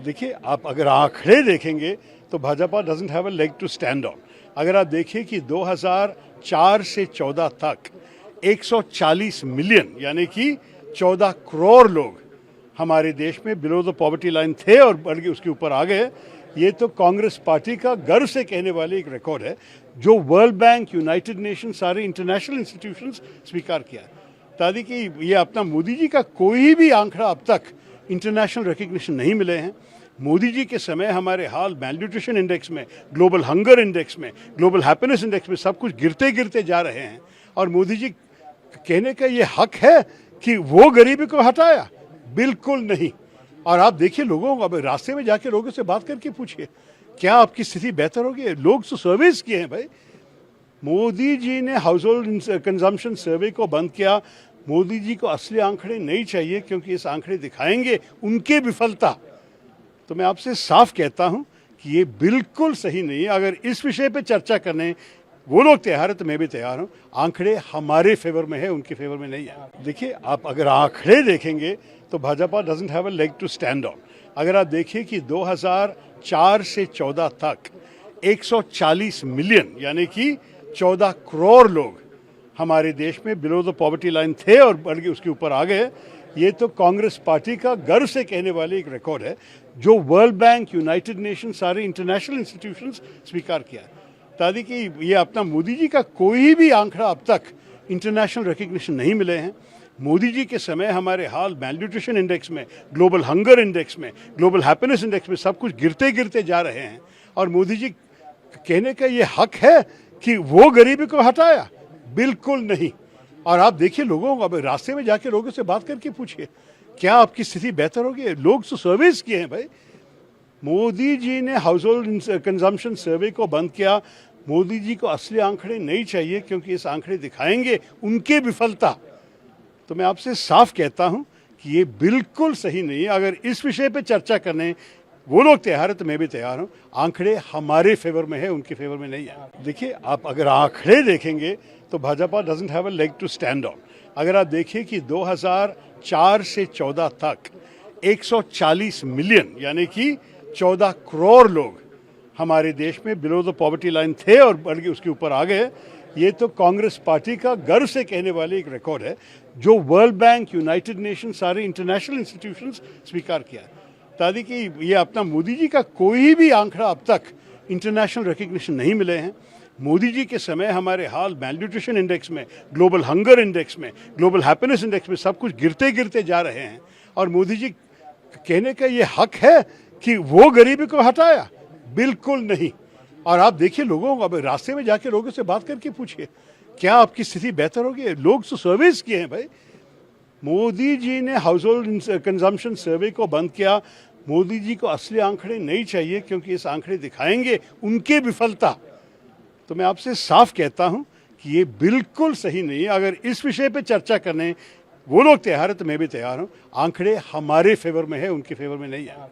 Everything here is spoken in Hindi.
देखिए, आप अगर आंकड़े देखेंगे तो Bhajpa doesn't have a leg to stand on. अगर आप देखिए कि 2004 से 14 तक 140 मिलियन यानी कि 14 करोड़ लोग हमारे देश में बिलो द पॉवर्टी लाइन थे और बढ़ के उसके ऊपर आ गए। ये तो कांग्रेस पार्टी का गर्व से कहने वाले एक रिकॉर्ड है जो वर्ल्ड बैंक, यूनाइटेड नेशन, सारे इंटरनेशनल इंस्टीट्यूशंस स्वीकार किया। ताकि कि ये अपना मोदी जी का कोई भी आंकड़ा अब तक इंटरनेशनल रिकग्निशन नहीं मिले हैं। मोदी जी के समय हमारे हाल मेल न्यूट्रिशन इंडेक्स में, ग्लोबल हंगर इंडेक्स में, ग्लोबल हैप्पीनेस इंडेक्स में सब कुछ गिरते गिरते जा रहे हैं। और मोदी जी कहने का ये हक है कि वो गरीबी को हटाया, बिल्कुल नहीं। और आप देखिए लोगों को, अब रास्ते में जाके लोगों से बात करके पूछिए क्या आपकी स्थिति बेहतर होगी। लोग तो सर्विस किए हैं भाई। मोदी जी ने हाउस होल्ड कंजम्पशन सर्वे को बंद किया। मोदी जी को असली आंकड़े नहीं चाहिए क्योंकि इस आंकड़े दिखाएंगे उनकी विफलता। तो मैं आपसे साफ कहता हूं कि ये बिल्कुल सही नहीं है। अगर इस विषय पे चर्चा करने वो लोग तैयार है तो मैं भी तैयार हूं। आंकड़े हमारे फेवर में है, उनके फेवर में नहीं है। देखिए, आप अगर आंकड़े देखेंगे तो Bhajpa doesn't have a leg to stand on. अगर आप देखिए कि 2004 से 14 तक 140 मिलियन यानी कि 14 करोड़ लोग हमारे देश में बिलो द पॉवर्टी लाइन थे और बढ़ के उसके ऊपर आ गए। ये तो कांग्रेस पार्टी का गर्व से कहने वाले एक रिकॉर्ड है जो वर्ल्ड बैंक, यूनाइटेड नेशन, सारे इंटरनेशनल इंस्टीट्यूशंस स्वीकार किया। ताकि कि ये अपना मोदी जी का कोई भी आंकड़ा अब तक इंटरनेशनल रिकग्निशन नहीं मिले हैं। मोदी जी के समय हमारे हाल मेल न्यूट्रिशन इंडेक्स में, ग्लोबल हंगर इंडेक्स में, ग्लोबल हैप्पीनेस इंडेक्स में सब कुछ गिरते गिरते जा रहे हैं। और मोदी जी कहने का ये हक है कि वो गरीबी को हटाया, बिल्कुल नहीं। और आप देखिए लोगों को, अब रास्ते में जाके लोगों से बात करके पूछिए क्या आपकी स्थिति बेहतर होगी। लोग तो सर्विस किए हैं भाई। मोदी जी ने हाउस होल्ड कंजम्पशन सर्वे को बंद किया। मोदी जी को असली आंकड़े नहीं चाहिए क्योंकि इस आंकड़े दिखाएंगे उनकी विफलता। तो मैं आपसे साफ कहता हूं कि ये बिल्कुल सही नहीं है। अगर इस विषय पे चर्चा करने वो लोग तैयार है तो मैं भी तैयार हूं। आंकड़े हमारे फेवर में है, उनके फेवर में नहीं है। देखिए, आप अगर आंकड़े देखेंगे तो Bhajpa doesn't have a leg to stand on. अगर आप देखिए कि 2004 से 14 तक 140 मिलियन यानी कि 14 करोड़ लोग हमारे देश में बिलो द पॉवर्टी लाइन थे और बढ़ के उसके ऊपर आ गए। ये तो कांग्रेस पार्टी का गर्व से कहने वाले एक रिकॉर्ड है जो वर्ल्ड बैंक, यूनाइटेड नेशन, सारे इंटरनेशनल इंस्टीट्यूशंस स्वीकार किया। ताकि कि ये अपना मोदी जी का कोई भी आंकड़ा अब तक इंटरनेशनल रिकग्निशन नहीं मिले हैं। मोदी जी के समय हमारे हाल मेल न्यूट्रिशन इंडेक्स में, ग्लोबल हंगर इंडेक्स में, ग्लोबल हैप्पीनेस इंडेक्स में सब कुछ गिरते गिरते जा रहे हैं। और मोदी जी कहने का ये हक है कि वो गरीबी को हटाया, बिल्कुल नहीं। और आप देखिए लोगों को, अब रास्ते में जाके लोगों से बात करके पूछिए क्या आपकी स्थिति बेहतर होगी। लोग तो सर्विस किए हैं भाई। मोदी जी ने हाउस होल्ड कंजम्पशन सर्वे को बंद किया। मोदी जी को असली आंकड़े नहीं चाहिए क्योंकि इस आंकड़े दिखाएंगे उनकी विफलता। तो मैं आपसे साफ कहता हूं कि ये बिल्कुल सही नहीं है। अगर इस विषय पे चर्चा करने वो लोग तैयार है तो मैं भी तैयार हूं। आंकड़े हमारे फेवर में है, उनके फेवर में नहीं है।